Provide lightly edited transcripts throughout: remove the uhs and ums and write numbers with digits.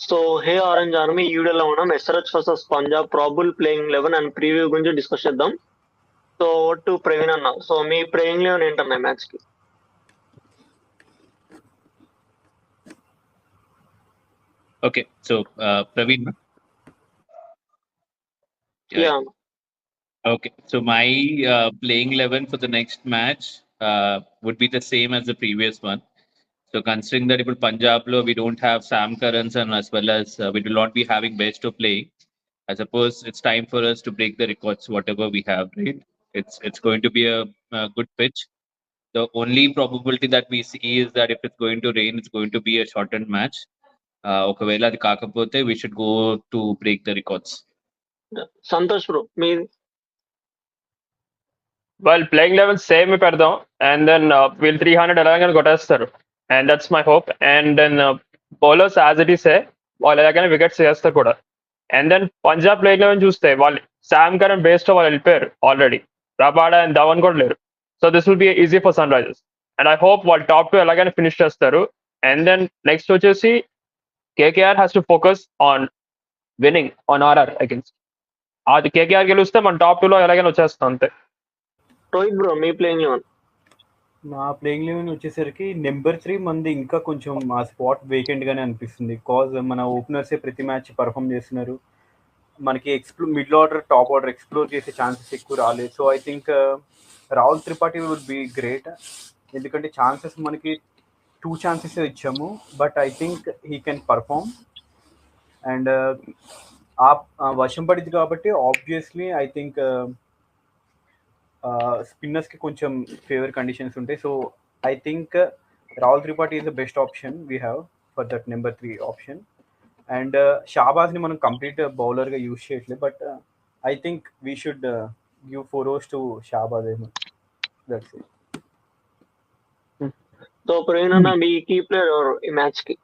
So hey orange army ఈ వీడియోలో మనం SRH versus Punjab probable playing 11 and preview గురించి డిస్కస్ చేద్దాం. సో టు ప్రవీణ్ అన్న, సో మీ ప్లేయింగ్ 11 ఏంటన్నా మ్యాచ్ కి? Okay, so Praveen. Yeah. Okay, so my playing 11 for the next match would be the same as the previous one. So considering that if Punjab lo we don't have Sam Curran and as well as we will not be having best to play, I suppose it's time for us to break the records whatever we have, right? It's going to be a good pitch. The only probability that we see is that if it's going to rain, it's going to be a shortened match. ఒకవేళ అది కాకపోతే we should go to break the records. Santosh bro me? Well, playing level same పెడదాం and then వీళ్ళు 300 ఎలాగైనా కొట్టేస్తారు and that's my hope. And then bowlers as it is వాళ్ళు ఎలాగైనా wickets చేస్తారు కూడా. And then Punjab playing eleven చూస్తే వాళ్ళు శామ్ కరణ్ బేస్డ్ వాళ్ళు వెళ్ళిపోయారు ఆల్రెడీ. రబాడా అండ్ ధవన్ కూడా లేరు. So this will be easy for Sunrisers and I hope వాళ్ళు టాప్ 2 ఎలాగైనా ఫినిష్ చేస్తారు. అండ్ దెన్ నెక్స్ట్ వచ్చేసి KKR has to focus on winning on RR against. అది KKR గెలిస్తే మన టాప్ 2 లో ఎలాగైనా వచ్చేస్తాం అంతే. రోహిత్ బ్రో మీ ప్లేయింగ్ 11? నా ప్లేయింగ్ 11 వచ్చేసరికి నెంబర్ 3 మంది ఇంకా కొంచెం ఆ స్పాట్ వేకెంట్ గానే అనిపిస్తుంది. కాజ్ మన ఓపెనర్సే ప్రతి మ్యాచ్ పర్ఫామ్ చేస్తున్నారు. మనకి middle order top order explore చేసే ఛాన్సెస్ ఎక్కువ రాలేదు. So I think Rahul Tripathi would be great. ఎందుకంటే ఛాన్సెస్ మనకి 2 ఛాన్సెస్ ఇచ్చాము, but I think he can perform. And వర్షం పడింది కాబట్టి ఆబ్వియస్లీ ఐ థింక్ స్పిన్నర్స్ కి కొంచెం ఫేవర్ కండిషన్స్ ఉంటాయి. So I think Rahul Tripathi is the best option we have for that number 3 option. And Shahbaz ని మనం కంప్లీట్ బౌలర్ గా యూజ్ చేయట్లేదు, but I think we should give 4 overs to Shahbaz. That's it. So Praveen అన్న మీ key player ఎవరు ఈ match కి?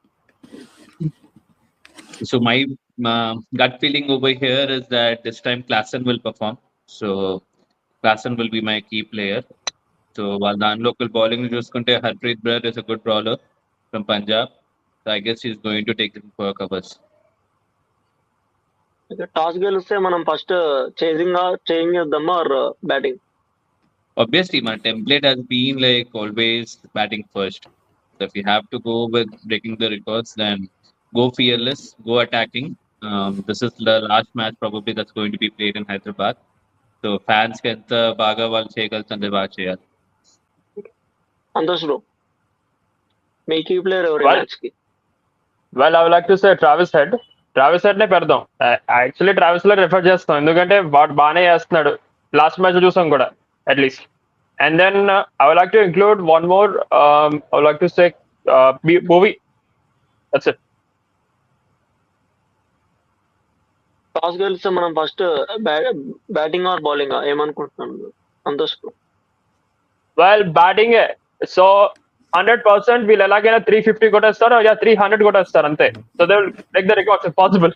So my gut feeling over here is that this time Klassen will perform. So Klassen will be my key player. So while the local bowling చూసుకుంటే Harpreet Brar is a good bowler from Punjab. So I guess he's going to take them for covers. Toss గెలిస్తే మనం first chasing చేద్దామా or batting? Obviously my template has been like always batting first. So if you have to go with breaking the records, then go fearless, go attacking. This is the last match probably that's going to be played in Hyderabad. So fans కి ఎంత బాగా వాళ్ళు చేయగలుగుతుంటే బాగా చేయాలి. Santosh bro మీ key player ఎవరు ఈ మ్యాచ్ కి? Well I would like to say Travis Head. Travis Head నే పెడదాం. యాక్చువల్లీ ట్రావిస్ లో రిఫర్ చేస్తాం ఎందుకంటే వాడు బాగానే చేస్తున్నాడు. లాస్ట్ మ్యాచ్ చూసాం కూడా at least. And then I would like to include one more. I would like to say Bhuvi. That's it. Toss గెలిస్తే మనం ఫస్ట్ బ్యాటింగ్ ఆర్ బౌలింగ్ ఏమనుకుంటున్నాను Santosh bro? Well batting. So 100% వీళ్ళు ఎలాగైనా 350 కొట్టేస్తారు, 300 కొట్టేస్తారు అంతే. So they will break the records if possible.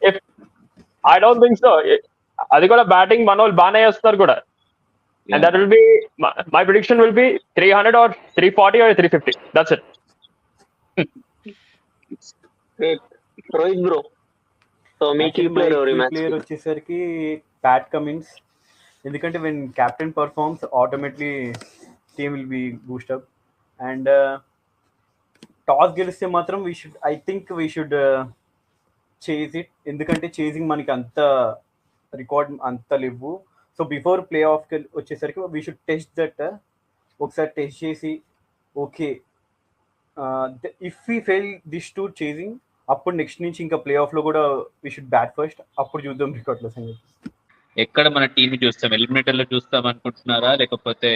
If I don't think so. అది కూడా బ్యాటింగ్ మన వాళ్ళు బాగానే చేస్తారు కూడా. And that will be my prediction will be 300 or 340 or 350. That's it. Rohit bro so మీ కీ ప్లేయర్ ఎవరు ఈ మ్యాచ్? ప్లేయర్ వచ్చేసరికి ప్యాట్ కమిన్స్. ఎందుకంటే when captain performs automatically team will be boost up. And toss గెలిస్తే మాత్రం I think we should chase it. ఎందుకంటే chasing మనకి అంత రికార్డ్ అంత లేవు. సో బిఫోర్ ప్లే ఆఫ్ వచ్చేసరికి వీ షుడ్ టెస్ట్ దట్. ఒకసారి టెస్ట్ చేసి okay if we fail this to chasing, అప్పుడు నెక్స్ట్ నుంచి ఇంకా ప్లే ఆఫ్ లో కూడా వీ షుడ్ బ్యాట్ ఫస్ట్. అప్పుడు చూద్దాం రికార్డ్ లో సంగతి. ఎక్కడ మన టీమ్ చూస్తాం? ఎలిమినేటర్ లో చూస్తాం అనుకుంటున్నారా, లేకపోతే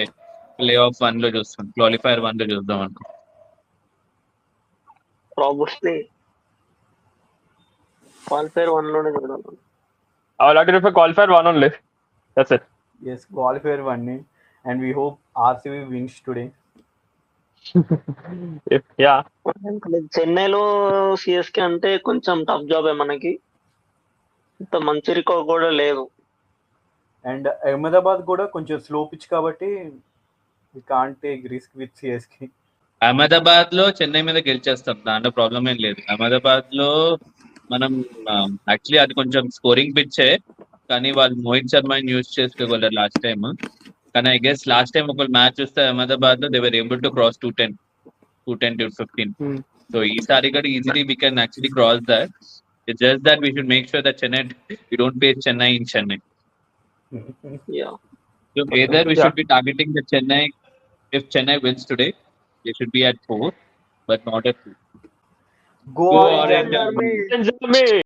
ప్లే ఆఫ్ 1 లో చూస్తాం, క్వాలిఫైర్ 1 లో చూద్దాం అనుకో? ప్రాబబ్లీ క్వాలిఫైర్ 1 లోనే చూద్దాం. I would like to refer qualifier 1 only. That's it. yes qualifier 1 and we hope RCB wins today. Yeah. చెన్నైలో సిఎస్కే అంటే కొంచెం టఫ్ జాబే మనకి. ఇంత మంచి రికార్డ్ కూడా లేదు. అండ్ అహ్మదాబాద్ కూడా కొంచెం స్లో పిచ్ కాబట్టి we can't take risk with CSK. Ahmedabad లో చెన్నై మీద గెలిచేస్తాం, దాంట్లో ప్రాబ్లం ఏం లేదు. అహ్మదాబాద్ లో మనం యాక్చువల్లీ అది కొంచెం స్కోరింగ్ పిచ్చే, కానీ వాళ్ళు మోహిత్ శర్మని యూజ్ చేసుకోగలరు లాస్ట్ టైం. కానీ ఐ గెస్ లాస్ట్ టైం ఒక మ్యాచ్ చూస్తే అహ్మదాబాద్ లో they were able to cross 210 to 15. So ఈసారి కూడా easily we can actually cross that. It's just that we should make sure that Chennai we don't face Chennai in Chennai. Yeah. So either we Yeah. should be targeting the Chennai. If Chennai wins today, they should be at 4, but not at 2. Go Go Orange Orange Army. Army. Orange Army.